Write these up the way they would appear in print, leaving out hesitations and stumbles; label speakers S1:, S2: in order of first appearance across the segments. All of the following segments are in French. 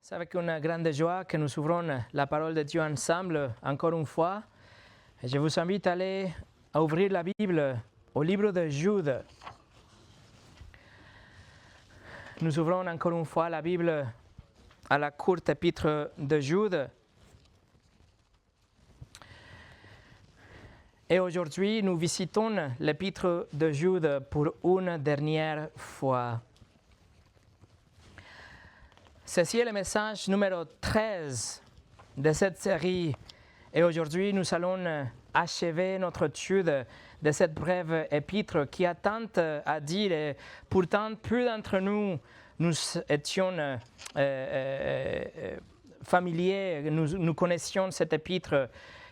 S1: C'est avec une grande joie que nous ouvrons la parole de Dieu ensemble, encore une fois. Et je vous invite à ouvrir la Bible au livre de Jude. Nous ouvrons encore une fois la Bible à la courte épître de Jude. Et aujourd'hui, nous visitons l'épître de Jude pour une dernière fois. Ceci est le message numéro 13 de cette série. Et aujourd'hui, nous allons achever notre étude de cette brève épître qui a tant à dire. Et pourtant, plus d'entre nous étions familiers, nous connaissions cette épître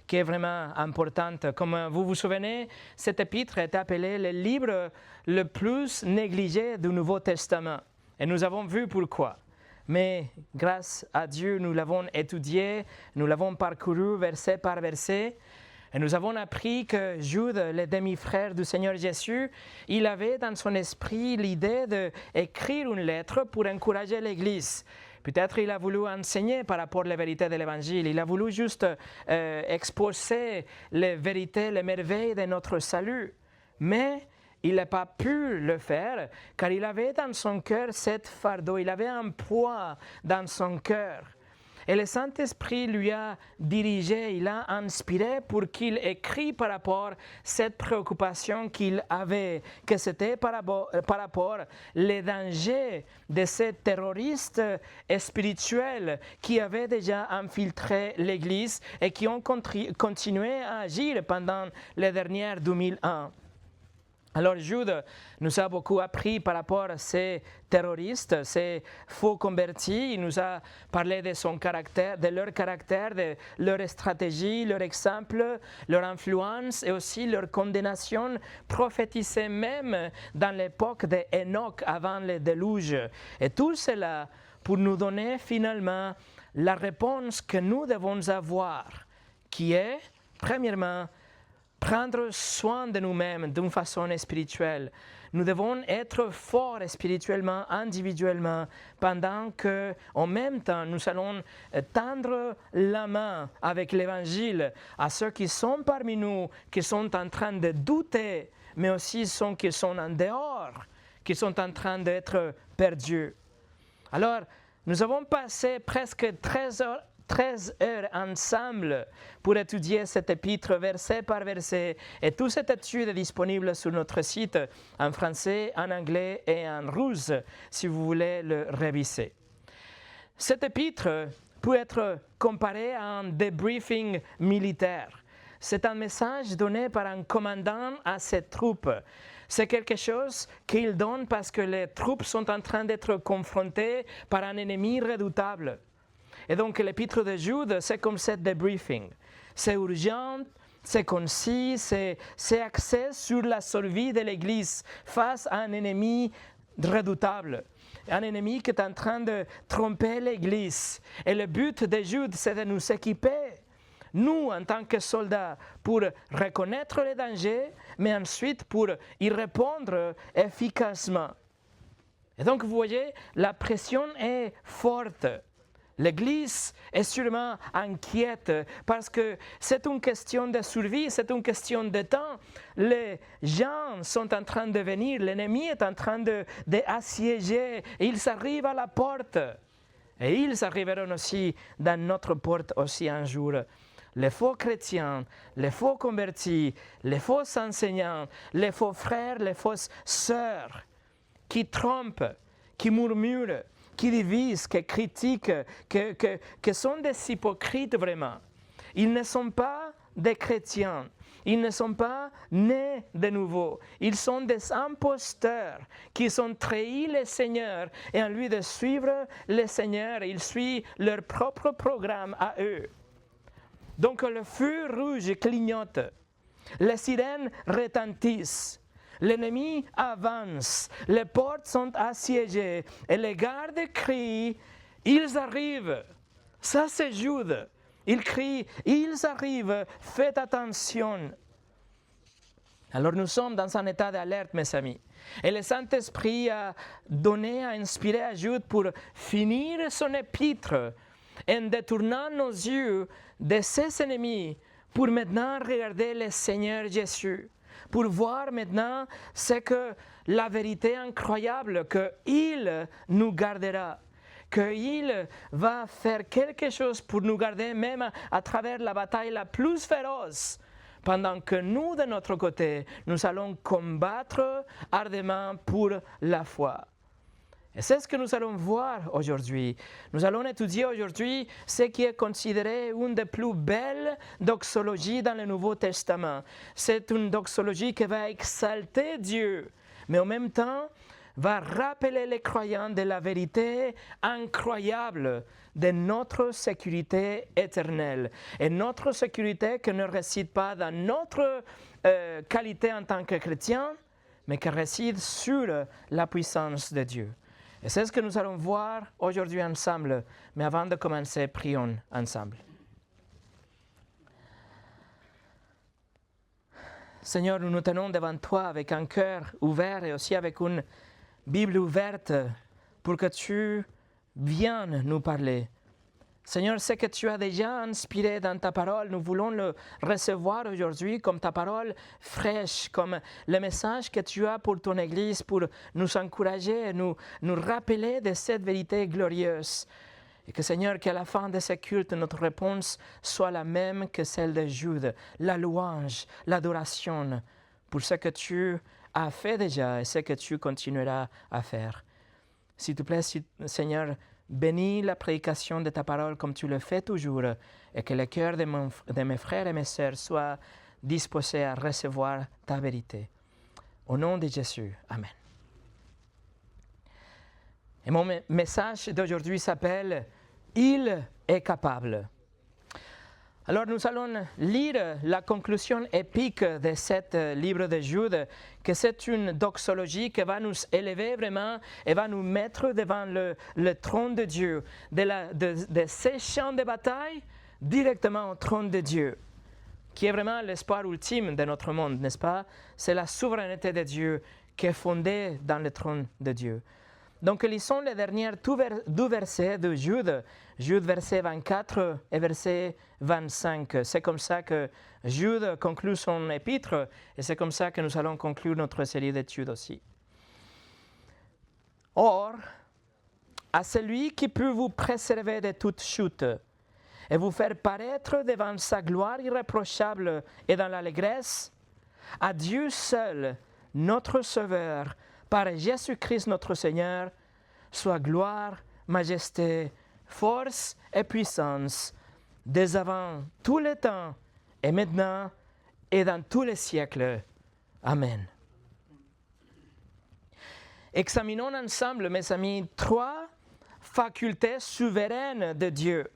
S1: qui est vraiment importante. Comme vous vous souvenez, cette épître est appelée le livre le plus négligé du Nouveau Testament. Et nous avons vu pourquoi. Mais grâce à Dieu, nous l'avons étudié, nous l'avons parcouru verset par verset. Et nous avons appris que Jude, le demi-frère du Seigneur Jésus, il avait dans son esprit l'idée d'écrire une lettre pour encourager l'Église. Peut-être il a voulu enseigner par rapport à la vérité de l'Évangile. Il a voulu juste exposer les vérités, les merveilles de notre salut. Mais il n'a pas pu le faire car il avait dans son cœur cet fardeau, il avait un poids dans son cœur. Et le Saint-Esprit lui a dirigé, il a inspiré pour qu'il écrit par rapport à cette préoccupation qu'il avait, que c'était par rapport les dangers de ces terroristes spirituels qui avaient déjà infiltré l'Église et qui ont continué à agir pendant les dernières 2000 ans. Alors Jude nous a beaucoup appris par rapport à ces terroristes, ces faux convertis. Il nous a parlé de son caractère, de leur caractère, de leur stratégie, leur exemple, leur influence et aussi leur condamnation prophétisée même dans l'époque d'Enoch avant le déluge. Et tout cela pour nous donner finalement la réponse que nous devons avoir, qui est, premièrement, prendre soin de nous-mêmes d'une façon spirituelle. Nous devons être forts spirituellement, individuellement, pendant que, en même temps, nous allons tendre la main avec l'Évangile à ceux qui sont parmi nous, qui sont en train de douter, mais aussi ceux qui sont en dehors, qui sont en train d'être perdus. Alors, nous avons passé presque 13 heures ensemble pour étudier cet épître verset par verset. Et toute cette étude est disponible sur notre site en français, en anglais et en russe si vous voulez le réviser. Cet épître peut être comparé à un débriefing militaire. C'est un message donné par un commandant à ses troupes. C'est quelque chose qu'il donne parce que les troupes sont en train d'être confrontées par un ennemi redoutable. Et donc l'épître de Jude, c'est comme ce débriefing. C'est urgent, c'est concis, c'est axé sur la survie de l'Église face à un ennemi redoutable. Un ennemi qui est en train de tromper l'Église. Et le but de Jude, c'est de nous équiper, nous, en tant que soldats, pour reconnaître les dangers, mais ensuite pour y répondre efficacement. Et donc, vous voyez, la pression est forte. L'Église est sûrement inquiète parce que c'est une question de survie, c'est une question de temps. Les gens sont en train de venir, l'ennemi est en train d'assiéger, ils arrivent à la porte. Et ils arriveront aussi dans notre porte aussi un jour. Les faux chrétiens, les faux convertis, les faux enseignants, les faux frères, les fausses sœurs qui trompent, qui murmurent, qui divisent, qui critiquent, qui sont des hypocrites vraiment. Ils ne sont pas des chrétiens. Ils ne sont pas nés de nouveau. Ils sont des imposteurs qui ont trahi le Seigneur. Et en lieu de suivre le Seigneur, ils suivent leur propre programme à eux. Donc le feu rouge clignote. Les sirènes retentissent. L'ennemi avance, les portes sont assiégées et les gardes crient, ils arrivent. Ça c'est Jude. Il crie, ils arrivent, faites attention. Alors nous sommes dans un état d'alerte, mes amis. Et le Saint-Esprit a donné, a inspiré à Jude pour finir son épître en détournant nos yeux de ses ennemis pour maintenant regarder le Seigneur Jésus, pour voir maintenant ce que la vérité incroyable qu'il nous gardera, qu'il va faire quelque chose pour nous garder même à travers la bataille la plus féroce, pendant que nous, de notre côté, nous allons combattre ardemment pour la foi. Et c'est ce que nous allons voir aujourd'hui. Nous allons étudier aujourd'hui ce qui est considéré une des plus belles doxologies dans le Nouveau Testament. C'est une doxologie qui va exalter Dieu, mais en même temps va rappeler les croyants de la vérité incroyable de notre sécurité éternelle. Et notre sécurité qui ne réside pas dans notre qualité en tant que chrétien, mais qui réside sur la puissance de Dieu. Et c'est ce que nous allons voir aujourd'hui ensemble. Mais avant de commencer, prions ensemble. Seigneur, nous nous tenons devant toi avec un cœur ouvert et aussi avec une Bible ouverte pour que tu viennes nous parler. Seigneur, ce que tu as déjà inspiré dans ta parole, nous voulons le recevoir aujourd'hui comme ta parole fraîche, comme le message que tu as pour ton Église, pour nous encourager, nous rappeler de cette vérité glorieuse. Et que Seigneur, qu'à la fin de ce culte, notre réponse soit la même que celle de Jude, la louange, l'adoration pour ce que tu as fait déjà et ce que tu continueras à faire. S'il te plaît, Seigneur, bénis la prédication de ta parole comme tu le fais toujours et que le cœur de mes frères et mes sœurs soit disposé à recevoir ta vérité. Au nom de Jésus, Amen. Et mon message d'aujourd'hui s'appelle « Il est capable ». Alors nous allons lire la conclusion épique de ce livre de Jude, que c'est une doxologie qui va nous élever vraiment et va nous mettre devant le trône de Dieu, de ces champs de bataille directement au trône de Dieu, qui est vraiment l'espoir ultime de notre monde, n'est-ce pas? C'est la souveraineté de Dieu qui est fondée dans le trône de Dieu. Donc, lisons les derniers deux versets de Jude, Jude verset 24 et verset 25. C'est comme ça que Jude conclut son épître et c'est comme ça que nous allons conclure notre série d'études aussi. Or, à celui qui peut vous préserver de toute chute et vous faire paraître devant sa gloire irréprochable et dans l'allégresse, à Dieu seul, notre Sauveur, par Jésus-Christ notre Seigneur, soit gloire, majesté, force et puissance, dès avant tous les temps, et maintenant, et dans tous les siècles. Amen. Examinons ensemble, mes amis, trois facultés souveraines de Dieu.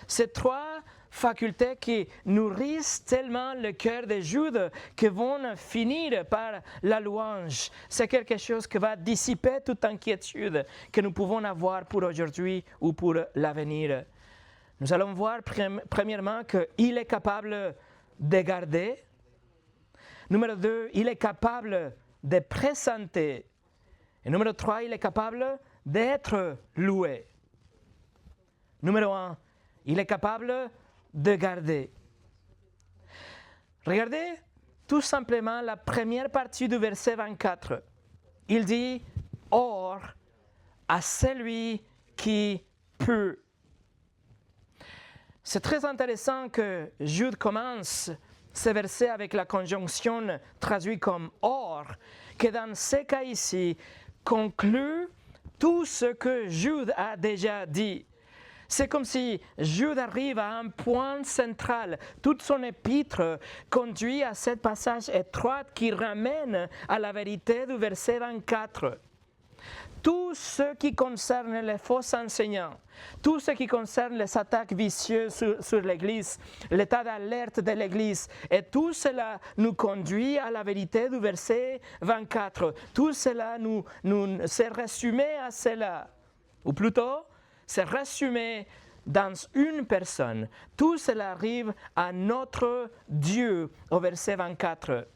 S1: Ces trois facultés qui nourrissent tellement le cœur de Jude qui vont finir par la louange. C'est quelque chose qui va dissiper toute inquiétude que nous pouvons avoir pour aujourd'hui ou pour l'avenir. Nous allons voir premièrement qu'il est capable de garder. Numéro 2, il est capable de présenter. Et numéro 3, il est capable d'être loué. Numéro 1, il est capable de garder. Regardez tout simplement la première partie du verset 24. Il dit « Or, à celui qui peut ». C'est très intéressant que Jude commence ce verset avec la conjonction traduite comme « or », qui dans ce cas ici conclut tout ce que Jude a déjà dit. C'est comme si Jude arrive à un point central. Toute son épître conduit à ce passage étroit qui ramène à la vérité du verset 24. Tout ce qui concerne les faux enseignants, tout ce qui concerne les attaques vicieuses sur l'Église, l'état d'alerte de l'Église, et tout cela nous conduit à la vérité du verset 24. Tout cela c'est résumé à cela, ou plutôt, c'est résumé dans une personne. Tout cela arrive à notre Dieu au verset 24.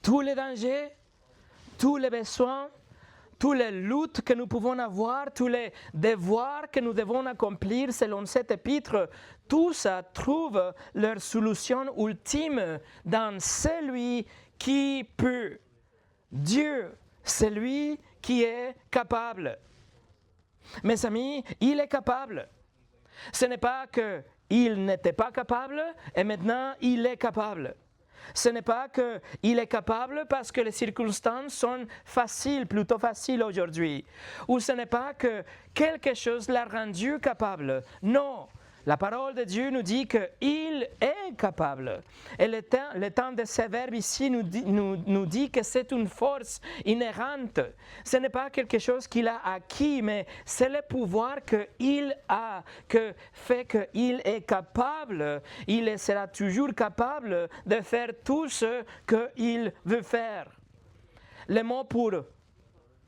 S1: Tous les dangers, tous les besoins, toutes les luttes que nous pouvons avoir, tous les devoirs que nous devons accomplir selon cet épître, tout ça trouve leur solution ultime dans celui qui peut. Dieu, celui qui est capable. Mes amis, il est capable. Ce n'est pas qu'il n'était pas capable et maintenant il est capable. Ce n'est pas qu'il est capable parce que les circonstances sont faciles, plutôt faciles aujourd'hui. Ou ce n'est pas que quelque chose l'a rendu capable. Non, la parole de Dieu nous dit qu'il est capable. Et le temps de ce verbe ici nous dit que c'est une force inhérente. Ce n'est pas quelque chose qu'il a acquis, mais c'est le pouvoir qu'il a, que fait qu'il est capable. Il sera toujours capable de faire tout ce qu'il veut faire. Le mot pour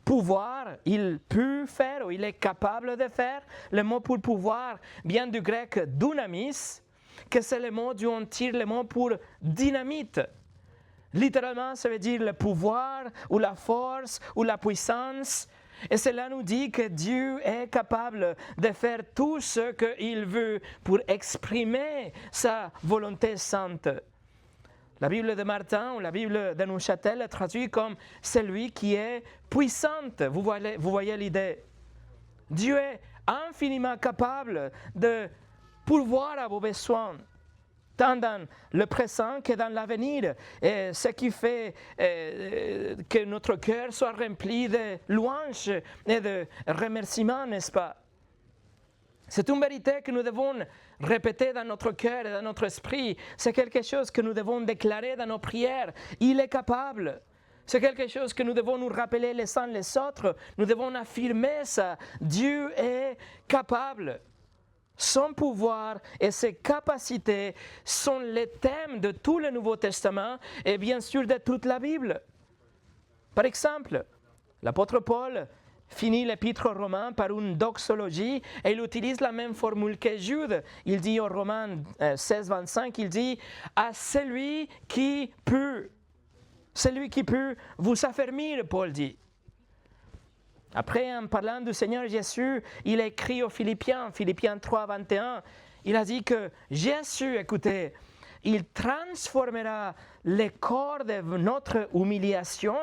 S1: pouvoir, il peut faire ou il est capable de faire. Le mot pour pouvoir vient du grec dynamis, que c'est le mot d'où on tire le mot pour dynamite. Littéralement, ça veut dire le pouvoir ou la force ou la puissance. Et cela nous dit que Dieu est capable de faire tout ce qu'il veut pour exprimer sa volonté sainte. La Bible de Martin ou la Bible de Neuchâtel est traduite comme celui qui est puissante. Vous voyez l'idée. Dieu est infiniment capable de pourvoir à vos besoins, tant dans le présent que dans l'avenir. Et ce qui fait que notre cœur soit rempli de louanges et de remerciements, n'est-ce pas? C'est une vérité que nous devons répéter dans notre cœur et dans notre esprit. C'est quelque chose que nous devons déclarer dans nos prières. Il est capable. C'est quelque chose que nous devons nous rappeler les uns les autres. Nous devons affirmer ça. Dieu est capable. Son pouvoir et ses capacités sont les thèmes de tout le Nouveau Testament et bien sûr de toute la Bible. Par exemple, l'apôtre Paul finit l'épître aux Romains par une doxologie et il utilise la même formule que Jude. Il dit aux Romains 16, 25, il dit « à celui qui peut vous affermir », Paul dit. Après, en parlant du Seigneur Jésus, il a écrit aux Philippiens 3, 21, il a dit que Jésus, écoutez, il transformera le corps de notre humiliation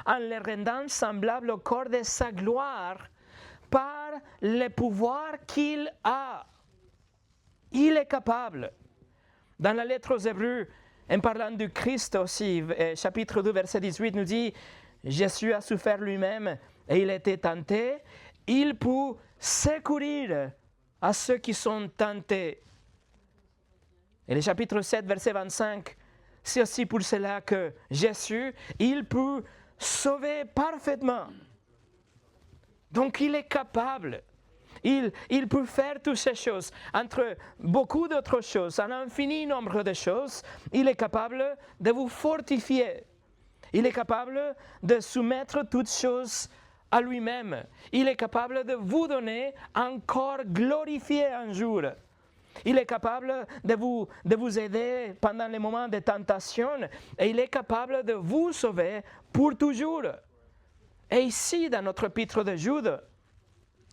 S1: en le rendant semblable au corps de sa gloire par le pouvoir qu'il a. Il est capable. Dans la lettre aux Hébreux, en parlant du Christ aussi, chapitre 2, verset 18, nous dit « Jésus a souffert lui-même et il a été tenté, il peut secourir à ceux qui sont tentés. » Et le chapitre 7, verset 25, c'est aussi pour cela que Jésus, il peut sauver parfaitement. Donc il est capable. Il peut faire toutes ces choses. Entre beaucoup d'autres choses, un infini nombre de choses, il est capable de vous fortifier. Il est capable de soumettre toutes choses à lui-même. Il est capable de vous donner un corps glorifié un jour. Il est capable de vous aider pendant les moments de tentation et il est capable de vous sauver pour toujours. Et ici, dans notre épître de Jude,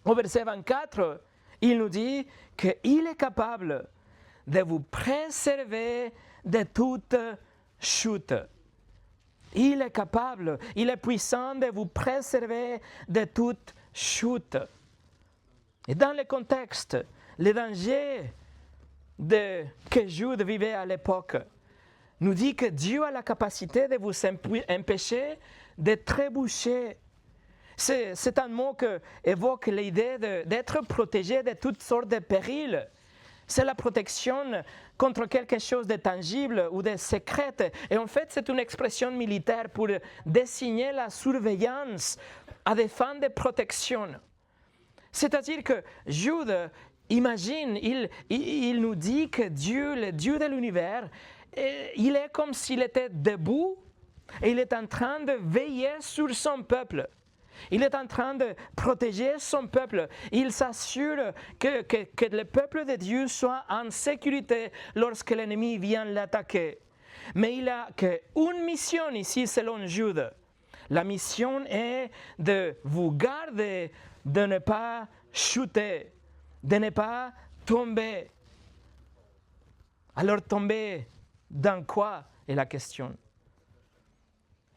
S1: au verset 24, il nous dit qu'il est capable de vous préserver de toute chute. Il est capable, il est puissant de vous préserver de toute chute. Et dans le contexte, le danger que Jude vivait à l'époque nous dit que Dieu a la capacité de vous empêcher de trébucher. C'est un mot qui évoque l'idée d'être protégé de toutes sortes de périls. C'est la protection contre quelque chose de tangible ou de secret. Et en fait, c'est une expression militaire pour désigner la surveillance à des fins de protection. C'est-à-dire que Jude, imagine, il nous dit que Dieu, le Dieu de l'univers, il est comme s'il était debout et il est en train de veiller sur son peuple. Il est en train de protéger son peuple. Il s'assure que le peuple de Dieu soit en sécurité lorsque l'ennemi vient l'attaquer. Mais il a qu'une mission ici selon Jude. La mission est de vous garder, de ne pas chuter, de ne pas tomber. Alors tomber dans quoi est la question?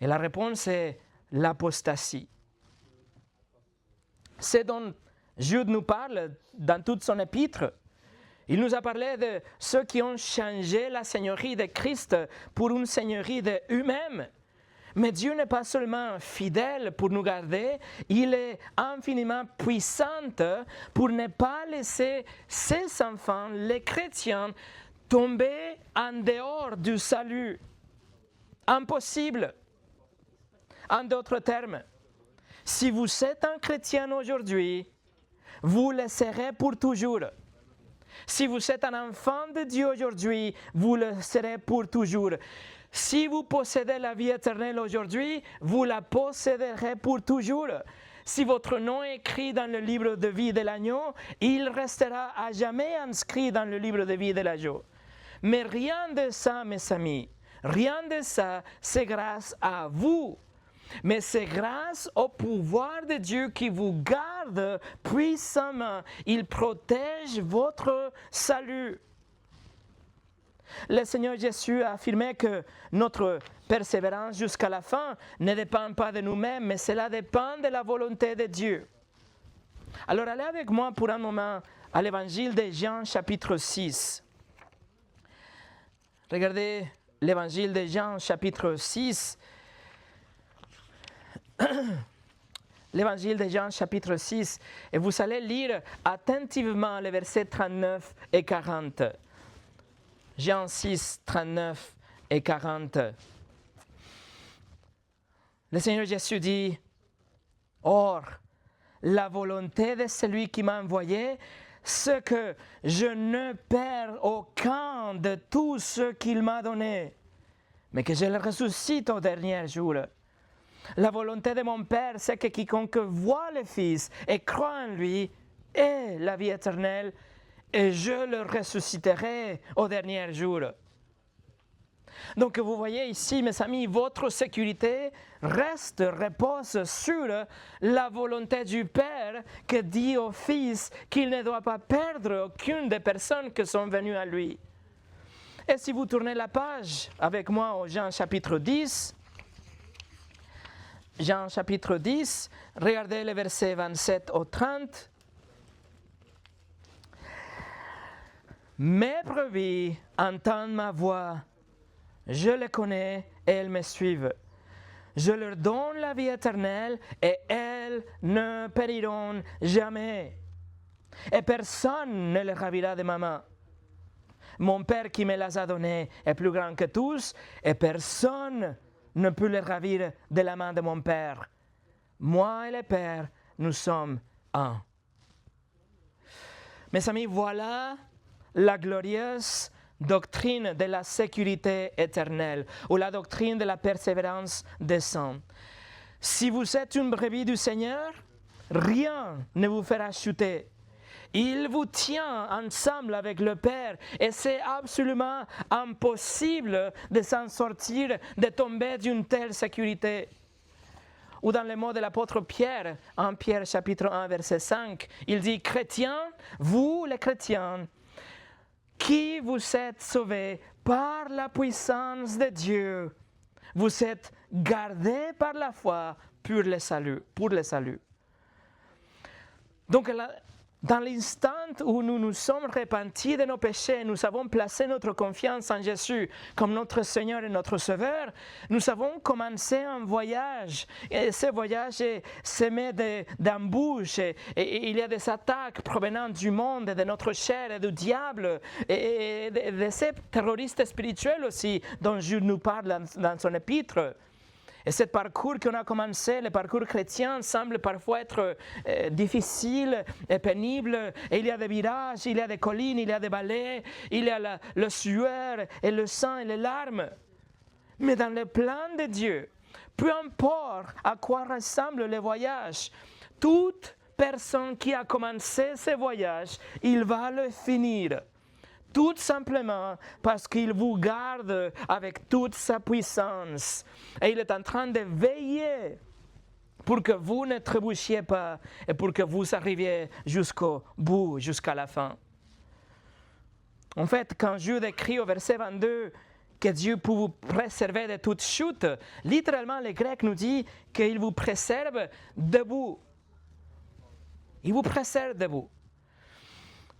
S1: Et la réponse est l'apostasie. C'est dont Jude nous parle dans toute son épître. Il nous a parlé de ceux qui ont changé la seigneurie de Christ pour une seigneurie d'eux-mêmes. Mais Dieu n'est pas seulement fidèle pour nous garder, il est infiniment puissant pour ne pas laisser ses enfants, les chrétiens, tomber en dehors du salut. Impossible. En d'autres termes, si vous êtes un chrétien aujourd'hui, vous le serez pour toujours. Si vous êtes un enfant de Dieu aujourd'hui, vous le serez pour toujours. Si vous possédez la vie éternelle aujourd'hui, vous la posséderez pour toujours. Si votre nom est écrit dans le livre de vie de l'agneau, il restera à jamais inscrit dans le livre de vie de l'agneau. Mais rien de ça, mes amis, rien de ça, c'est grâce à vous. Mais c'est grâce au pouvoir de Dieu qui vous garde puissamment. Il protège votre salut. Le Seigneur Jésus a affirmé que notre persévérance jusqu'à la fin ne dépend pas de nous-mêmes, mais cela dépend de la volonté de Dieu. Alors allez avec moi pour un moment à l'évangile de Jean chapitre 6. Regardez l'évangile de Jean chapitre 6. L'évangile de Jean chapitre 6 et vous allez lire attentivement les versets 39 et 40. Jean 6, 39 et 40. Le Seigneur Jésus dit, « Or, la volonté de celui qui m'a envoyé, c'est que je ne perds aucun de tout ce qu'il m'a donné, mais que je le ressuscite au dernier jour. La volonté de mon Père, c'est que quiconque voit le Fils et croit en lui ait la vie éternelle, et je le ressusciterai au dernier jour. » Donc vous voyez ici, mes amis, votre sécurité repose sur la volonté du Père qui dit au Fils qu'il ne doit pas perdre aucune des personnes qui sont venues à lui. Et si vous tournez la page avec moi au Jean chapitre 10, Jean chapitre 10, regardez les versets 27 au 30. Mes brebis entendent ma voix, je les connais et elles me suivent. Je leur donne la vie éternelle et elles ne périront jamais. Et personne ne les ravira de ma main. Mon Père qui me les a donnés est plus grand que tous et personne ne peut les ravir de la main de mon Père. Moi et le Père, nous sommes un. Mes amis, voilà la glorieuse doctrine de la sécurité éternelle ou la doctrine de la persévérance des saints. Si vous êtes une brebis du Seigneur, rien ne vous fera chuter. Il vous tient ensemble avec le Père et c'est absolument impossible de s'en sortir, de tomber d'une telle sécurité. Ou dans les mots de l'apôtre Pierre, en Pierre chapitre 1 verset 5, il dit « Chrétiens, vous les chrétiens, qui vous êtes sauvés par la puissance de Dieu, vous êtes gardés par la foi pour le salut. » Donc, dans l'instant où nous nous sommes repentis de nos péchés, nous avons placé notre confiance en Jésus comme notre Seigneur et notre Sauveur, nous avons commencé un voyage. Et ce voyage est semé d'embûches et il y a des attaques provenant du monde, de notre chair et du diable et de ces terroristes spirituels aussi dont Jude nous parle dans son épître. Et ce parcours qu'on a commencé, le parcours chrétien, semble parfois être difficile et pénible. Et il y a des virages, il y a des collines, il y a des vallées, il y a le sueur et le sang et les larmes. Mais dans le plan de Dieu, peu importe à quoi ressemble le voyage, toute personne qui a commencé ce voyage, il va le finir. tout simplement parce qu'il vous garde avec toute sa puissance. Et il est en train de veiller pour que vous ne trébuchiez pas et pour que vous arriviez jusqu'au bout, jusqu'à la fin. En fait, quand Jude écrit au verset 22 que Dieu peut vous préserver de toute chute, littéralement, le grec nous dit qu'il vous préserve debout. Il vous préserve debout.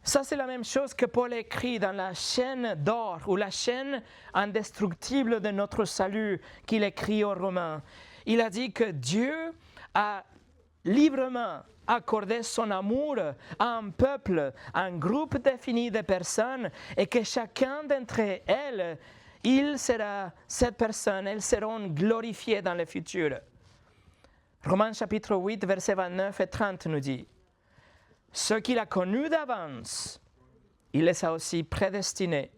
S1: Ça, c'est la même chose que Paul écrit dans la chaîne d'or ou la chaîne indestructible de notre salut qu'il écrit aux Romains. Il a dit que Dieu a librement accordé son amour à un peuple, à un groupe défini de personnes et que chacun d'entre elles, cette personne, elles seront glorifiées dans le futur. Romains chapitre 8, versets 29 et 30 nous dit: ceux qu'il a connus d'avance, il les a aussi prédestinés.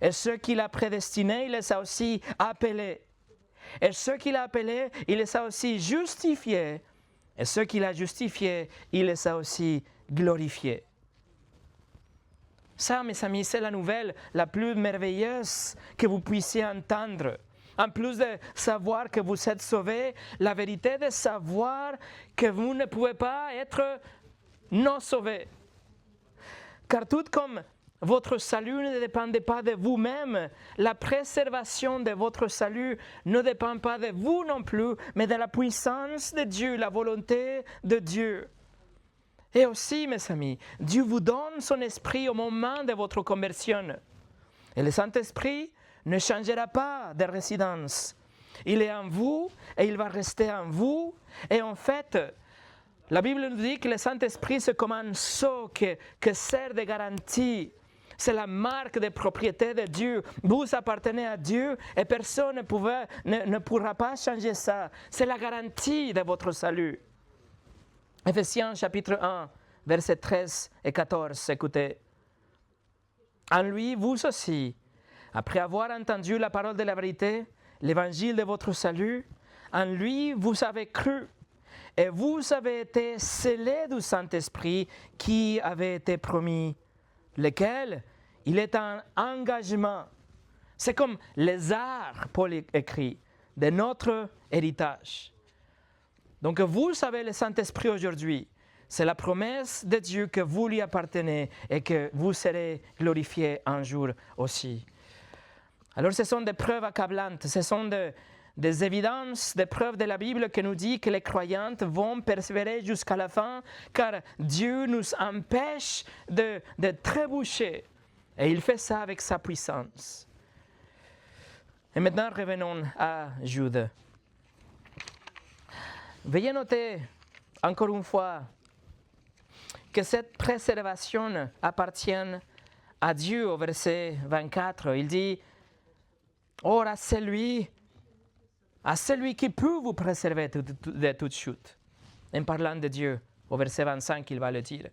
S1: Et ceux qu'il a prédestinés, il les a aussi appelés. Et ceux qu'il a appelés, il les a aussi justifiés. Et ceux qu'il a justifiés, il les a aussi glorifiés. Ça, mes amis, c'est la nouvelle la plus merveilleuse que vous puissiez entendre. En plus de savoir que vous êtes sauvés, la vérité de savoir que vous ne pouvez pas être non sauvés. Car tout comme votre salut ne dépendait pas de vous-même, la préservation de votre salut ne dépend pas de vous non plus, mais de la puissance de Dieu, la volonté de Dieu. Et aussi, mes amis, Dieu vous donne son esprit au moment de votre conversion. Et le Saint-Esprit ne changera pas de résidence. Il est en vous et il va rester en vous. Et en fait, la Bible nous dit que le Saint-Esprit, c'est comme un sceau que sert de garantie. C'est la marque de propriété de Dieu. Vous appartenez à Dieu et personne ne pourra pas changer ça. C'est la garantie de votre salut. Éphésiens chapitre 1, versets 13 et 14, écoutez. En lui, vous aussi, après avoir entendu la parole de la vérité, l'évangile de votre salut, en lui, vous avez cru. Et vous avez été scellés du Saint-Esprit qui avait été promis, lequel il est un engagement. C'est comme les arts, Paul écrit, de notre héritage. Donc vous savez le Saint-Esprit aujourd'hui. C'est la promesse de Dieu que vous lui appartenez et que vous serez glorifiés un jour aussi. Alors ce sont des preuves accablantes, ce sont des évidences, des preuves de la Bible qui nous dit que les croyants vont persévérer jusqu'à la fin, car Dieu nous empêche de trébucher. Et il fait ça avec sa puissance. Et maintenant, revenons à Jude. Veuillez noter, encore une fois, que cette préservation appartient à Dieu. Au verset 24, il dit « Or à celui qui peut vous préserver de toute chute. » En parlant de Dieu, au verset 25, il va le dire.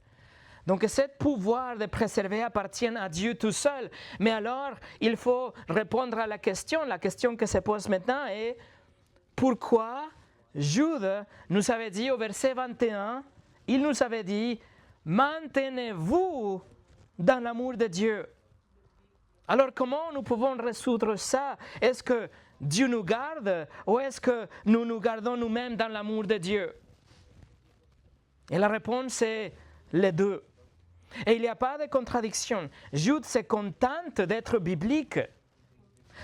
S1: Donc, ce pouvoir de préserver appartient à Dieu tout seul. Mais alors, il faut répondre à la question que se pose maintenant est pourquoi Jude nous avait dit au verset 21, il nous avait dit « Maintenez-vous dans l'amour de Dieu ». Alors, comment nous pouvons résoudre ça? Est-ce que Dieu nous garde ou est-ce que nous nous gardons nous-mêmes dans l'amour de Dieu? Et la réponse est les deux. Et il n'y a pas de contradiction. Jude se contente d'être biblique.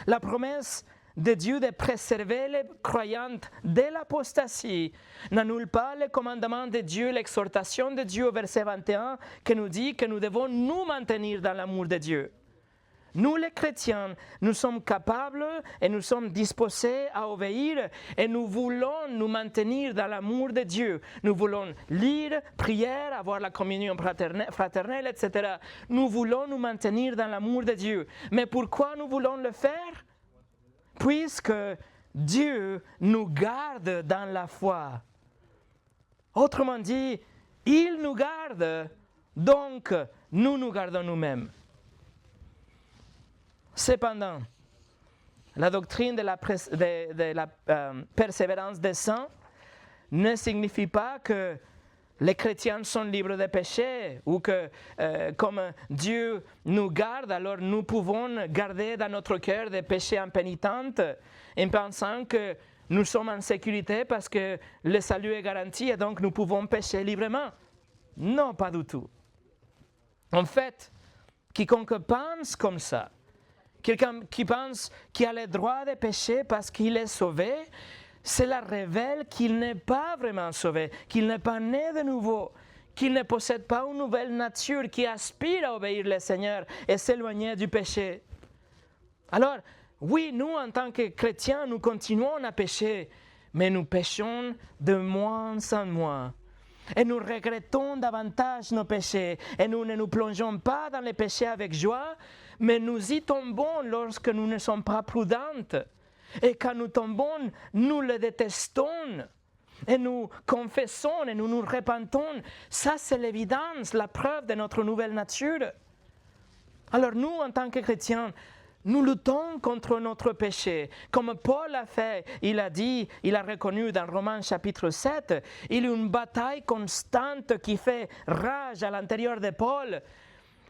S1: La promesse de Dieu de préserver les croyants de l'apostasie n'annule pas le commandement de Dieu, l'exhortation de Dieu au verset 21 qui nous dit que nous devons nous maintenir dans l'amour de Dieu. Nous les chrétiens, nous sommes capables et nous sommes disposés à obéir et nous voulons nous maintenir dans l'amour de Dieu. Nous voulons lire, prier, avoir la communion fraternelle, etc. Nous voulons nous maintenir dans l'amour de Dieu. Mais pourquoi nous voulons le faire? Puisque Dieu nous garde dans la foi. Autrement dit, il nous garde, donc nous nous gardons nous-mêmes. Cependant, la doctrine de la persévérance des saints ne signifie pas que les chrétiens sont libres de péché ou que comme Dieu nous garde, alors nous pouvons garder dans notre cœur des péchés impénitents en pensant que nous sommes en sécurité parce que le salut est garanti et donc nous pouvons pécher librement. Non, pas du tout. En fait, quiconque pense comme ça, quelqu'un qui pense qu'il a le droit de pécher parce qu'il est sauvé, cela révèle qu'il n'est pas vraiment sauvé, qu'il n'est pas né de nouveau, qu'il ne possède pas une nouvelle nature, qui aspire à obéir le Seigneur et s'éloigner du péché. Alors, oui, nous, en tant que chrétiens, nous continuons à pécher, mais nous péchons de moins en moins. Et nous regrettons davantage nos péchés, et nous ne nous plongeons pas dans les péchés avec joie, mais nous y tombons lorsque nous ne sommes pas prudentes. Et quand nous tombons, nous le détestons. Et nous confessons et nous nous repentons. Ça, c'est l'évidence, la preuve de notre nouvelle nature. Alors nous, en tant que chrétiens, nous luttons contre notre péché. Comme Paul a fait, il a dit, il a reconnu dans Romains chapitre 7, il y a une bataille constante qui fait rage à l'intérieur de Paul.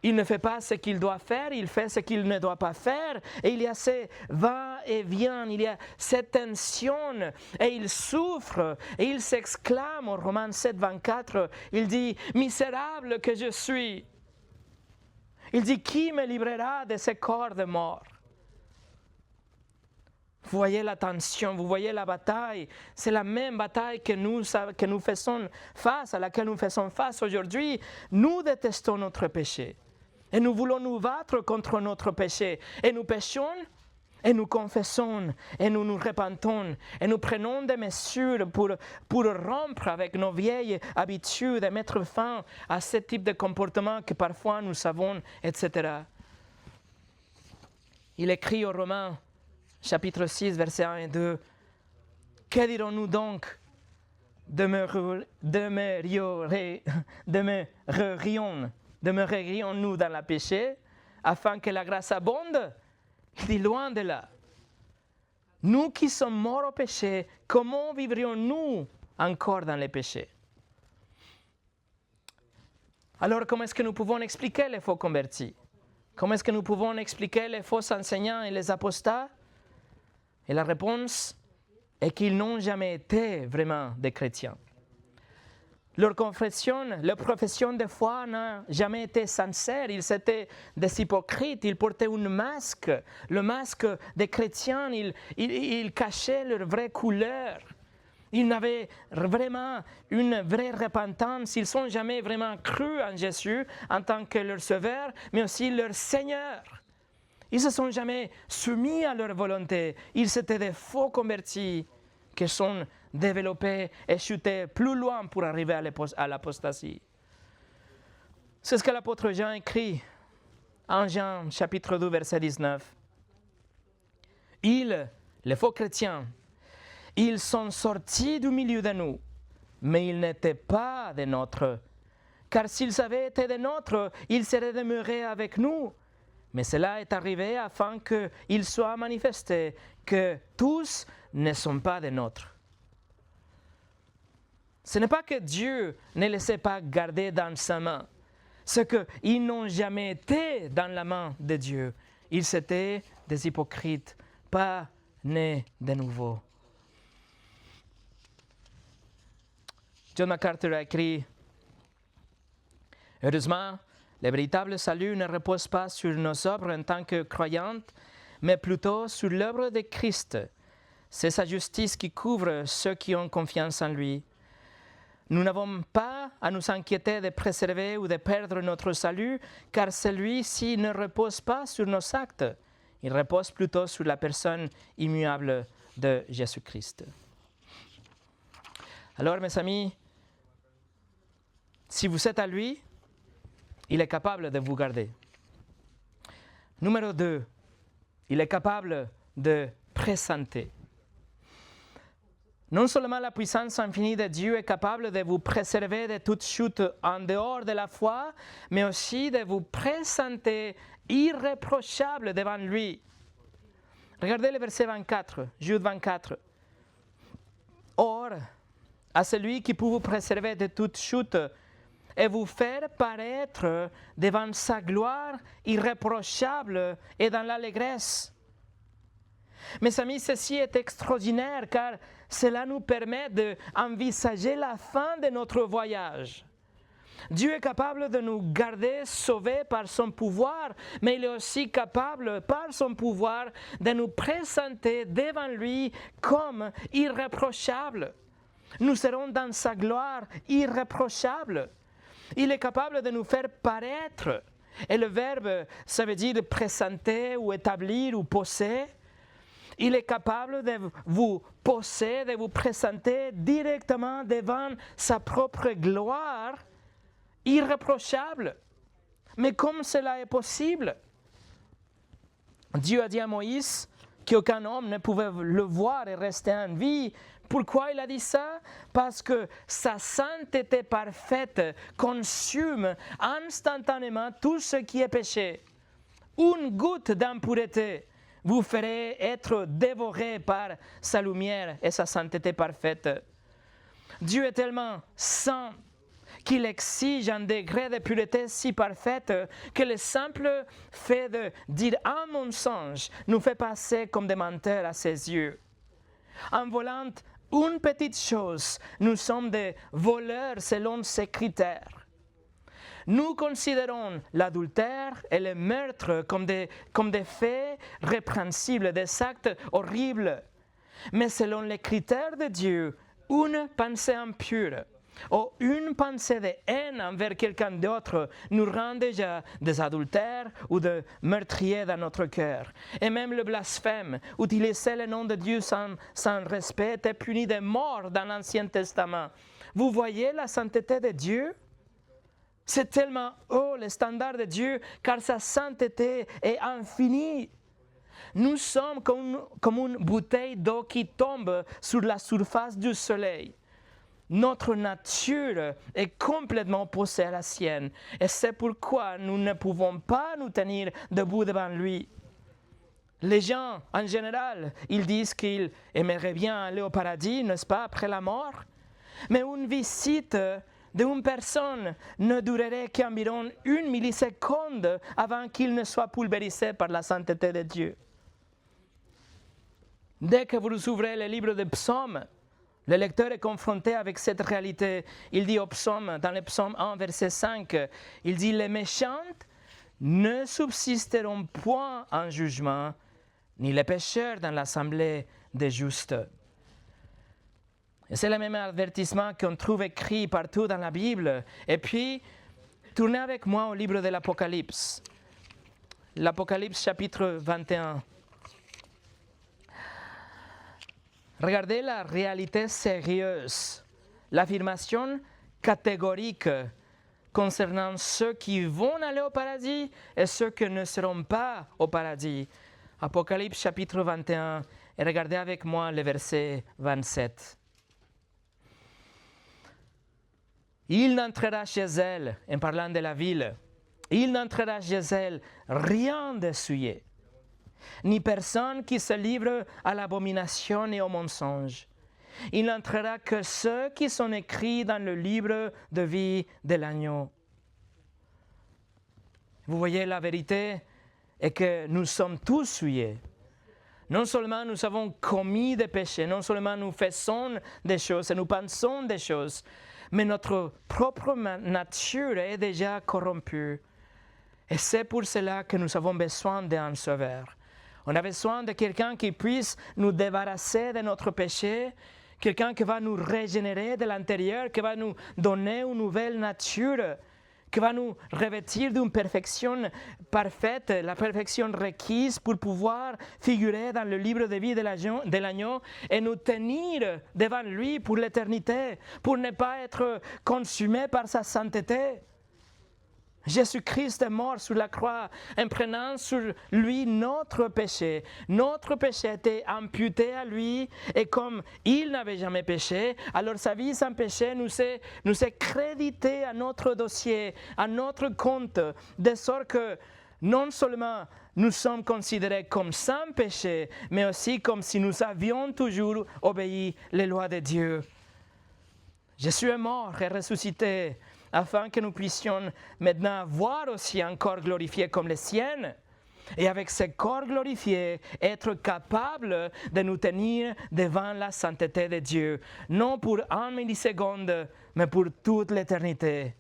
S1: Il ne fait pas ce qu'il doit faire, il fait ce qu'il ne doit pas faire. Et il y a ces va-et-vient, il y a cette tension. Et il souffre, et il s'exclame en Romains 7, 24. Il dit, « Misérable que je suis !» Il dit, « Qui me livrera de ce corps de mort ?» Vous voyez la tension, vous voyez la bataille. C'est la même bataille que nous faisons face, à laquelle nous faisons face aujourd'hui. Nous détestons notre péché. Et nous voulons nous battre contre notre péché. Et nous péchons, et nous confessons, et nous nous repentons, et nous prenons des mesures pour rompre avec nos vieilles habitudes et mettre fin à ce type de comportement que parfois nous savons, etc. Il écrit aux Romains, chapitre 6, versets 1 et 2, « Que dirons-nous donc? Demeurerions-nous dans le péché afin que la grâce abonde? » Il dit loin de là. Nous qui sommes morts au péché, comment vivrions-nous encore dans le péché? Alors, comment est-ce que nous pouvons expliquer les faux convertis? Comment est-ce que nous pouvons expliquer les faux enseignants et les apostats? Et la réponse est qu'ils n'ont jamais été vraiment des chrétiens. Leur profession de foi n'a jamais été sincère. Ils étaient des hypocrites. Ils portaient un masque. Le masque des chrétiens, ils cachaient leur vraie couleur. Ils n'avaient vraiment une vraie repentance. Ils n'ont jamais vraiment cru en Jésus en tant que leur sauveur, mais aussi leur Seigneur. Ils ne se sont jamais soumis à leur volonté. Ils étaient des faux convertis qui sont développés et chutés plus loin pour arriver à l'apostasie. C'est ce que l'apôtre Jean écrit en Jean chapitre 2, verset 19. Ils, les faux chrétiens, ils sont sortis du milieu de nous, mais ils n'étaient pas des nôtres. Car s'ils avaient été des nôtres, ils seraient demeurés avec nous. Mais cela est arrivé afin qu'il soit manifesté que tous ne sont pas des nôtres. Ce n'est pas que Dieu ne les ait pas gardés dans sa main. C'est qu'ils n'ont jamais été dans la main de Dieu. Ils étaient des hypocrites, pas nés de nouveau. John MacArthur a écrit « Heureusement, le véritable salut ne repose pas sur nos œuvres en tant que croyantes, mais plutôt sur l'œuvre de Christ. C'est sa justice qui couvre ceux qui ont confiance en lui. Nous n'avons pas à nous inquiéter de préserver ou de perdre notre salut, car celui-ci ne repose pas sur nos actes. Il repose plutôt sur la personne immuable de Jésus-Christ. » Alors, mes amis, si vous êtes à lui, il est capable de vous garder. Numéro 2, il est capable de présenter. Non seulement la puissance infinie de Dieu est capable de vous préserver de toute chute en dehors de la foi, mais aussi de vous présenter irréprochable devant lui. Regardez le verset 24, Jude 24. Or, à celui qui peut vous préserver de toute chute et vous faire paraître devant sa gloire irréprochable et dans l'allégresse. Mes amis, ceci est extraordinaire car cela nous permet d'envisager la fin de notre voyage. Dieu est capable de nous garder sauvés par son pouvoir, mais il est aussi capable par son pouvoir de nous présenter devant lui comme irréprochables. Nous serons dans sa gloire irréprochable. Il est capable de nous faire paraître. Et le verbe, ça veut dire présenter ou établir ou poser. Il est capable de vous poser, de vous présenter directement devant sa propre gloire irréprochable. Mais comme cela est possible? Dieu a dit à Moïse qu'aucun homme ne pouvait le voir et rester en vie. Pourquoi il a dit ça? Parce que sa sainteté parfaite consume instantanément tout ce qui est péché. Une goutte d'impureté vous ferez être dévoré par sa lumière et sa sainteté parfaite. Dieu est tellement saint qu'il exige un degré de pureté si parfaite que le simple fait de dire un mensonge nous fait passer comme des menteurs à ses yeux. En volant une petite chose, nous sommes des voleurs selon ses critères. Nous considérons l'adultère et le meurtre comme des faits répréhensibles, des actes horribles. Mais selon les critères de Dieu, une pensée impure ou une pensée de haine envers quelqu'un d'autre nous rend déjà des adultères ou des meurtriers dans notre cœur. Et même le blasphème, utiliser le nom de Dieu sans respect, était puni de mort dans l'Ancien Testament. Vous voyez la sainteté de Dieu? C'est tellement haut le standard de Dieu car sa sainteté est infinie. Nous sommes comme une bouteille d'eau qui tombe sur la surface du soleil. Notre nature est complètement opposée à la sienne et c'est pourquoi nous ne pouvons pas nous tenir debout devant lui. Les gens, en général, ils disent qu'ils aimeraient bien aller au paradis, n'est-ce pas, après la mort? Mais une visite d'une personne ne durerait qu'environ 1 milliseconde avant qu'il ne soit pulvérisé par la sainteté de Dieu. Dès que vous ouvrez le livre des psaumes, le lecteur est confronté avec cette réalité. Il dit au psaume, dans le psaume 1, verset 5, il dit « Les méchants ne subsisteront point en jugement, ni les pécheurs dans l'assemblée des justes. » Et c'est le même avertissement qu'on trouve écrit partout dans la Bible. Et puis, tournez avec moi au livre de l'Apocalypse. L'Apocalypse chapitre 21. Regardez la réalité sérieuse, l'affirmation catégorique concernant ceux qui vont aller au paradis et ceux qui ne seront pas au paradis. Apocalypse chapitre 21, et regardez avec moi le verset 27. Il n'entrera chez elle, en parlant de la ville, il n'entrera chez elle rien de souillé, ni personne qui se livre à l'abomination et au mensonge. Il n'entrera que ceux qui sont écrits dans le livre de vie de l'agneau. Vous voyez, la vérité est que nous sommes tous souillés. Non seulement nous avons commis des péchés, non seulement nous faisons des choses et nous pensons des choses, mais notre propre nature est déjà corrompue. Et c'est pour cela que nous avons besoin d'un sauveur. On a besoin de quelqu'un qui puisse nous débarrasser de notre péché, quelqu'un qui va nous régénérer de l'intérieur, qui va nous donner une nouvelle nature, qui va nous revêtir d'une perfection parfaite, la perfection requise pour pouvoir figurer dans le livre de vie de l'agneau et nous tenir devant lui pour l'éternité, pour ne pas être consumé par sa sainteté. Jésus-Christ est mort sur la croix en prenant sur lui notre péché. Notre péché était imputé à lui et comme il n'avait jamais péché, alors sa vie sans péché nous est créditée à notre dossier, à notre compte, de sorte que non seulement nous sommes considérés comme sans péché, mais aussi comme si nous avions toujours obéi les lois de Dieu. Jésus est mort et ressuscité afin que nous puissions maintenant voir aussi un corps glorifié comme le sien. Et avec ce corps glorifié, être capable de nous tenir devant la sainteté de Dieu, non pour 1 milliseconde, mais pour toute l'éternité.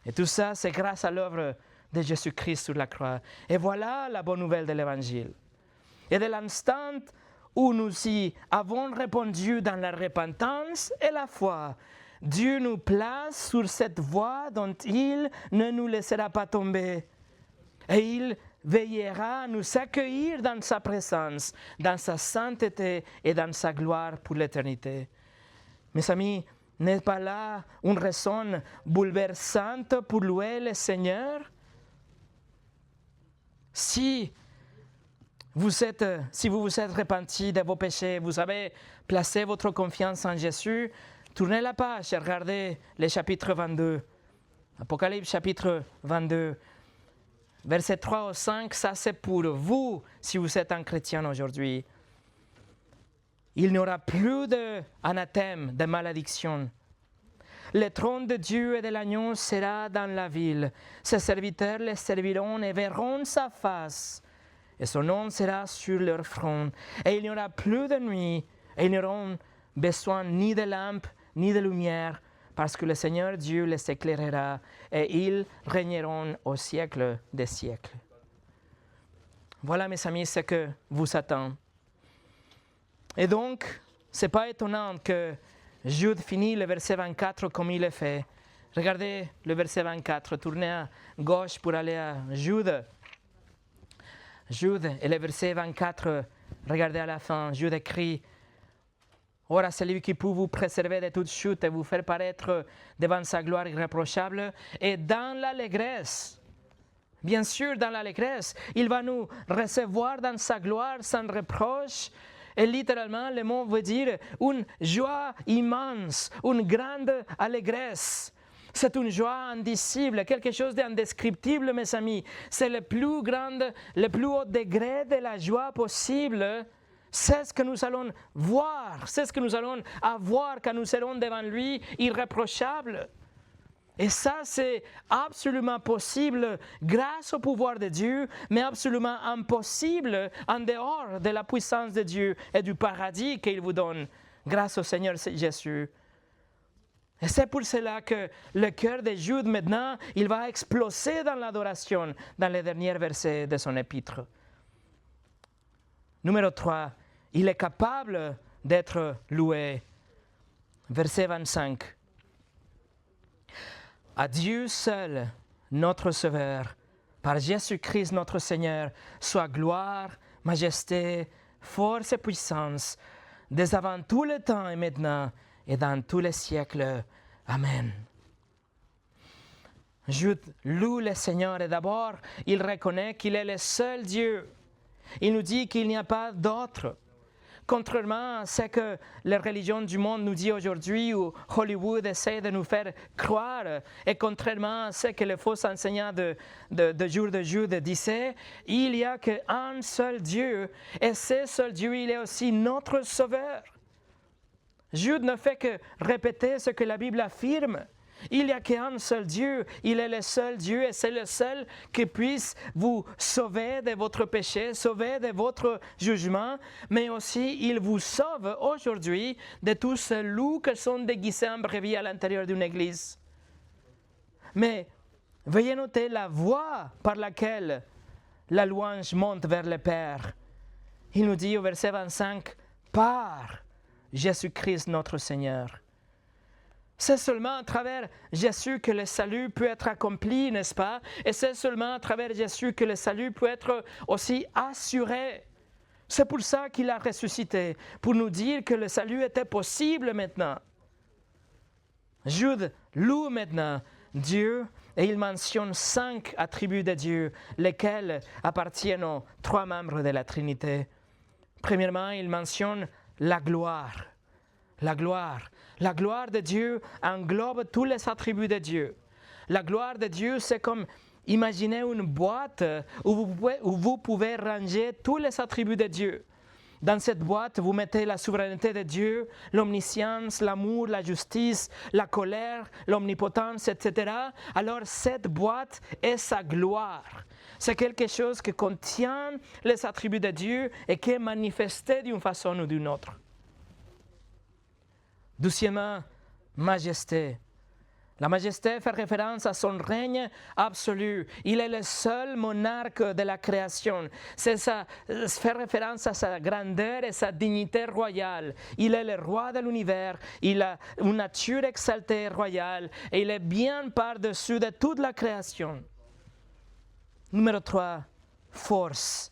S1: Et tout ça, c'est grâce à l'œuvre de Jésus-Christ sur la croix. Et voilà la bonne nouvelle de l'Évangile. Et de l'instant où nous y avons répondu dans la repentance et la foi, Dieu nous place sur cette voie dont il ne nous laissera pas tomber. Et il veillera à nous accueillir dans sa présence, dans sa sainteté et dans sa gloire pour l'éternité. Mes amis, n'est pas là une raison bouleversante pour louer le Seigneur? Si vous vous êtes repenti de vos péchés, vous avez placé votre confiance en Jésus, tournez la page et regardez le chapitre 22. Apocalypse chapitre 22. Versets 3 au 5, ça c'est pour vous si vous êtes un chrétien aujourd'hui. Il n'y aura plus d'anathème, de malédiction. Le trône de Dieu et de l'agneau sera dans la ville. Ses serviteurs le serviront et verront sa face. Et son nom sera sur leur front. Et il n'y aura plus de nuit. Et ils n'auront besoin ni de lampes, ni de lumière, parce que le Seigneur Dieu les éclairera. Et ils régneront au siècle des siècles. Voilà, mes amis, ce que vous attend. Et donc, ce n'est pas étonnant que Jude finit le verset 24 comme il le fait. Regardez le verset 24, tournez à gauche pour aller à Jude. Jude et le verset 24, regardez à la fin, Jude écrit « Ora, celui qui peut vous préserver de toute chute et vous faire paraître devant sa gloire irréprochable, et dans l'allégresse, bien sûr dans l'allégresse, il va nous recevoir dans sa gloire sans reproche. » Et littéralement, le mot veut dire une joie immense, une grande allégresse. C'est une joie indicible, quelque chose d'indescriptible, mes amis. C'est le plus haut degré de la joie possible. C'est ce que nous allons voir, c'est ce que nous allons avoir quand nous serons devant lui, irréprochables. Et ça, c'est absolument possible grâce au pouvoir de Dieu, mais absolument impossible en dehors de la puissance de Dieu et du paradis qu'il vous donne grâce au Seigneur Jésus. Et c'est pour cela que le cœur de Jude, maintenant, il va exploser dans l'adoration dans les derniers versets de son épître. Numéro 3, il est capable d'être loué. Verset 25. À Dieu seul, notre Sauveur, par Jésus-Christ notre Seigneur, soit gloire, majesté, force et puissance, dès avant tout le temps et maintenant, et dans tous les siècles. Amen. Jude loue le Seigneur et d'abord, il reconnaît qu'il est le seul Dieu. Il nous dit qu'il n'y a pas d'autre. Contrairement à ce que la religion du monde nous dit aujourd'hui, ou Hollywood essaie de nous faire croire, et contrairement à ce que les faux enseignants de jour de Jude disaient, il n'y a qu'un seul Dieu, et ce seul Dieu, il est aussi notre Sauveur. Jude ne fait que répéter ce que la Bible affirme. Il n'y a qu'un seul Dieu, il est le seul Dieu et c'est le seul qui puisse vous sauver de votre péché, sauver de votre jugement, mais aussi il vous sauve aujourd'hui de tous ces loups qui sont déguisés en brebis à l'intérieur d'une église. Mais veuillez noter la voie par laquelle la louange monte vers le Père. Il nous dit au verset 25, « Par Jésus-Christ notre Seigneur ». C'est seulement à travers Jésus que le salut peut être accompli, n'est-ce pas? Et c'est seulement à travers Jésus que le salut peut être aussi assuré. C'est pour ça qu'il a ressuscité, pour nous dire que le salut était possible maintenant. Jude loue maintenant Dieu et il mentionne 5 attributs de Dieu, lesquels appartiennent aux 3 membres de la Trinité. Premièrement, il mentionne la gloire. La gloire. La gloire de Dieu englobe tous les attributs de Dieu. La gloire de Dieu, c'est comme imaginer une boîte où vous pouvez ranger tous les attributs de Dieu. Dans cette boîte, vous mettez la souveraineté de Dieu, l'omniscience, l'amour, la justice, la colère, l'omnipotence, etc. Alors cette boîte est sa gloire. C'est quelque chose qui contient les attributs de Dieu et qui est manifesté d'une façon ou d'une autre. Deuxièmement, majesté. La majesté fait référence à son règne absolu. Il est le seul monarque de la création. Ça fait référence à sa grandeur et sa dignité royale. Il est le roi de l'univers. Il a une nature exaltée et royale. Et il est bien par-dessus de toute la création. Numéro 3, force.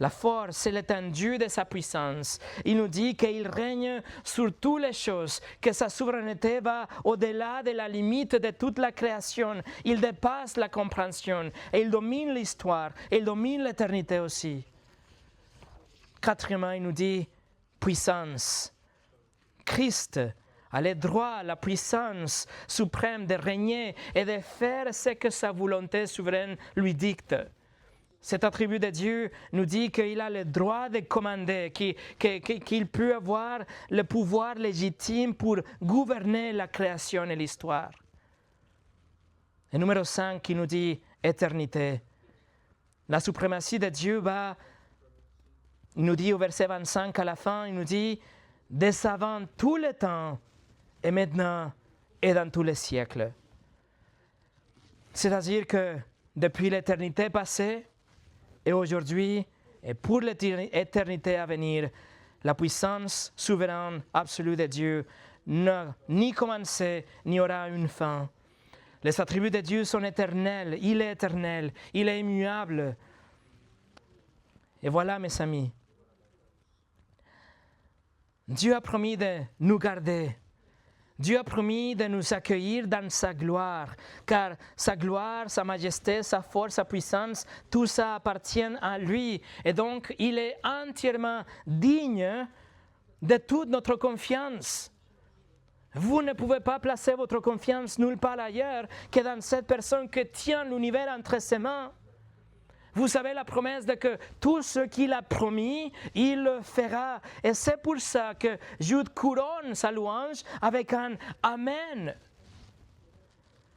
S1: La force, c'est l'étendue de sa puissance. Il nous dit qu'il règne sur toutes les choses, que sa souveraineté va au-delà de la limite de toute la création. Il dépasse la compréhension et il domine l'histoire, et il domine l'éternité aussi. Quatrièmement, il nous dit puissance. Christ a le droit, la puissance suprême de régner et de faire ce que sa volonté souveraine lui dicte. Cet attribut de Dieu nous dit qu'il a le droit de commander, qu'il peut avoir le pouvoir légitime pour gouverner la création et l'histoire. Et numéro 5, il nous dit éternité. La suprématie de Dieu il nous dit au verset 25 à la fin, il nous dit dès avant tout le temps et maintenant et dans tous les siècles. C'est-à-dire que depuis l'éternité passée, et aujourd'hui, et pour l'éternité à venir, la puissance souveraine absolue de Dieu n'a ni commencé, ni aura une fin. Les attributs de Dieu sont éternels, il est éternel, il est immuable. Et voilà, mes amis, Dieu a promis de nous garder. Dieu a promis de nous accueillir dans sa gloire, car sa gloire, sa majesté, sa force, sa puissance, tout ça appartient à lui. Et donc, il est entièrement digne de toute notre confiance. Vous ne pouvez pas placer votre confiance nulle part ailleurs que dans cette personne qui tient l'univers entre ses mains. Vous savez la promesse de que tout ce qu'il a promis, il le fera. Et c'est pour ça que Jude couronne sa louange avec un Amen.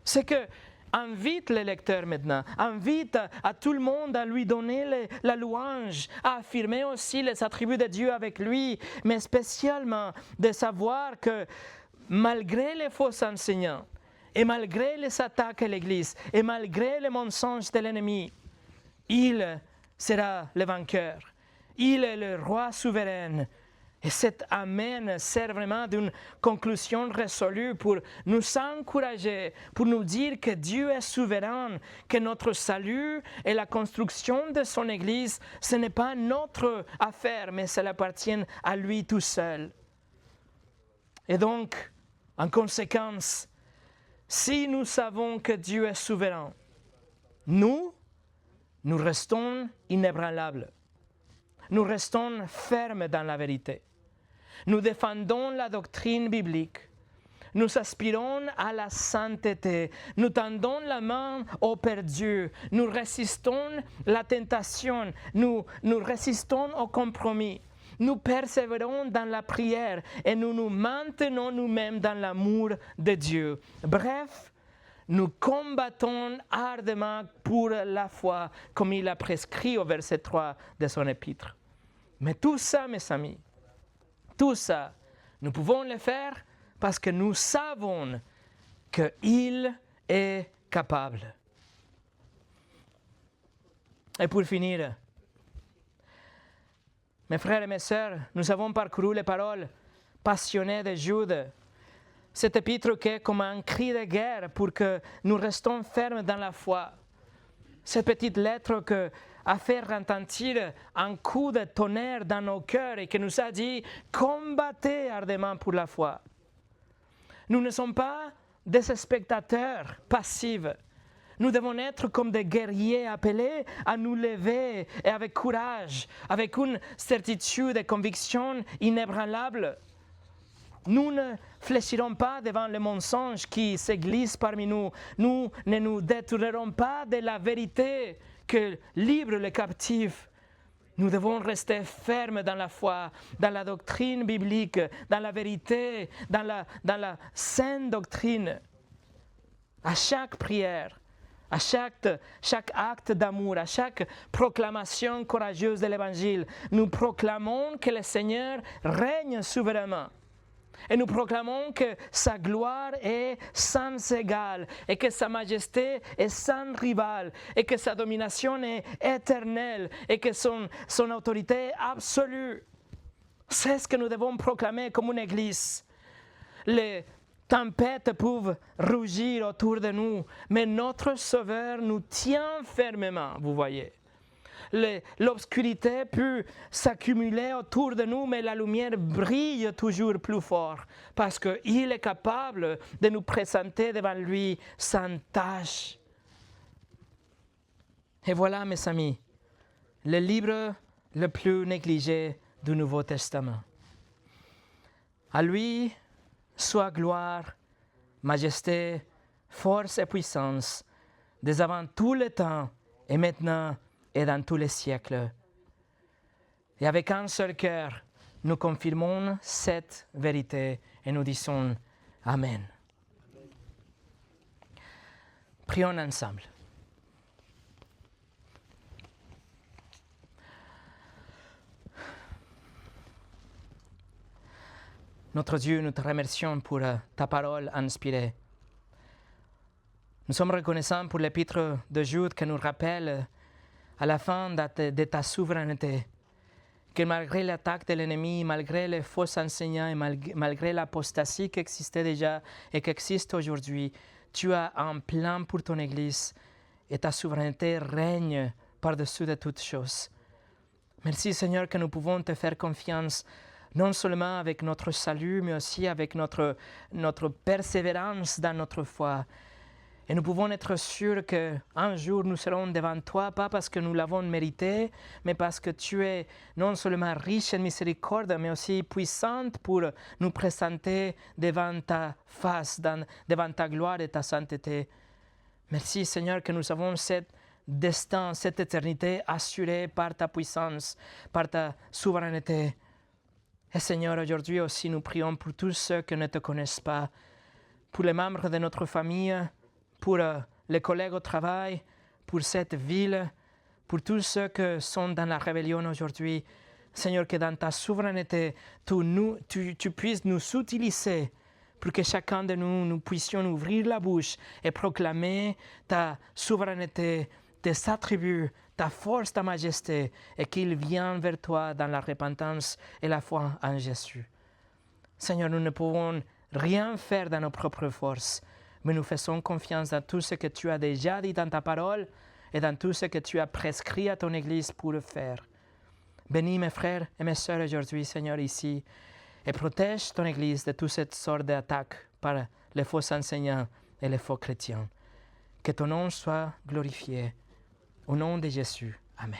S1: C'est que invite les lecteurs maintenant, invite à tout le monde à lui donner la louange, à affirmer aussi les attributs de Dieu avec lui, mais spécialement de savoir que malgré les faux enseignants, et malgré les attaques à l'Église, et malgré les mensonges de l'ennemi, il sera le vainqueur. Il est le roi souverain. Et cet Amen sert vraiment d'une conclusion résolue pour nous encourager, pour nous dire que Dieu est souverain, que notre salut et la construction de son Église, ce n'est pas notre affaire, mais ça appartient à lui tout seul. Et donc, en conséquence, si nous savons que Dieu est souverain, nous restons inébranlables. Nous restons fermes dans la vérité. Nous défendons la doctrine biblique. Nous aspirons à la sainteté. Nous tendons la main au perdu. Nous résistons la tentation. Nous résistons au compromis. Nous persévérons dans la prière et nous nous maintenons nous-mêmes dans l'amour de Dieu. Bref, nous combattons ardemment pour la foi, comme il a prescrit au verset 3 de son épître. Mais tout ça, mes amis, tout ça, nous pouvons le faire parce que nous savons qu'il est capable. Et pour finir, mes frères et mes sœurs, nous avons parcouru les paroles passionnées de Jude. Cet épître qui est comme un cri de guerre pour que nous restions fermes dans la foi. Cette petite lettre qui a fait retentir un coup de tonnerre dans nos cœurs et qui nous a dit « Combattez ardemment pour la foi ». Nous ne sommes pas des spectateurs passifs. Nous devons être comme des guerriers appelés à nous lever et avec courage, avec une certitude et conviction inébranlable. Nous ne fléchirons pas devant le mensonge qui se glisse parmi nous. Nous ne nous détournerons pas de la vérité que livre le captif. Nous devons rester fermes dans la foi, dans la doctrine biblique, dans la vérité, dans la saine doctrine. À chaque prière, à chaque acte d'amour, à chaque proclamation courageuse de l'Évangile, nous proclamons que le Seigneur règne souverainement. Et nous proclamons que sa gloire est sans égale et que sa majesté est sans rival et que sa domination est éternelle et que son autorité est absolue. C'est ce que nous devons proclamer comme une église. Les tempêtes peuvent rougir autour de nous, mais notre Sauveur nous tient fermement, vous voyez. L'obscurité peut s'accumuler autour de nous, mais la lumière brille toujours plus fort parce qu'il est capable de nous présenter devant lui sans tache. Et voilà, mes amis, le livre le plus négligé du Nouveau Testament. À lui soit gloire, majesté, force et puissance, dès avant tout le temps et maintenant et dans tous les siècles. Et avec un seul cœur, nous confirmons cette vérité et nous disons Amen. Prions ensemble. Notre Dieu, nous te remercions pour ta parole inspirée. Nous sommes reconnaissants pour l'épître de Jude qui nous rappelle à la fin de ta souveraineté, que malgré l'attaque de l'ennemi, malgré les faux enseignants et malgré l'apostasie qui existait déjà et qui existe aujourd'hui, tu as un plan pour ton Église et ta souveraineté règne par-dessus de toutes choses. Merci Seigneur que nous pouvons te faire confiance, non seulement avec notre salut, mais aussi avec notre persévérance dans notre foi. Et nous pouvons être sûrs qu'un jour nous serons devant toi, pas parce que nous l'avons mérité, mais parce que tu es non seulement riche en miséricorde, mais aussi puissante pour nous présenter devant ta face, devant ta gloire et ta sainteté. Merci Seigneur que nous avons ce destin, cette éternité assurée par ta puissance, par ta souveraineté. Et Seigneur, aujourd'hui aussi nous prions pour tous ceux qui ne te connaissent pas, pour les membres de notre famille, pour les collègues au travail, pour cette ville, pour tous ceux qui sont dans la rébellion aujourd'hui. Seigneur, que dans ta souveraineté, tu puisses nous utiliser pour que chacun de nous puissions ouvrir la bouche et proclamer ta souveraineté, tes attributs, ta force, ta majesté, et qu'il vienne vers toi dans la repentance et la foi en Jésus. Seigneur, nous ne pouvons rien faire dans nos propres forces, mais nous faisons confiance dans tout ce que tu as déjà dit dans ta parole et dans tout ce que tu as prescrit à ton Église pour le faire. Bénis mes frères et mes sœurs aujourd'hui, Seigneur, ici, et protège ton Église de toutes cette sorte d'attaques par les faux enseignants et les faux chrétiens. Que ton nom soit glorifié. Au nom de Jésus. Amen.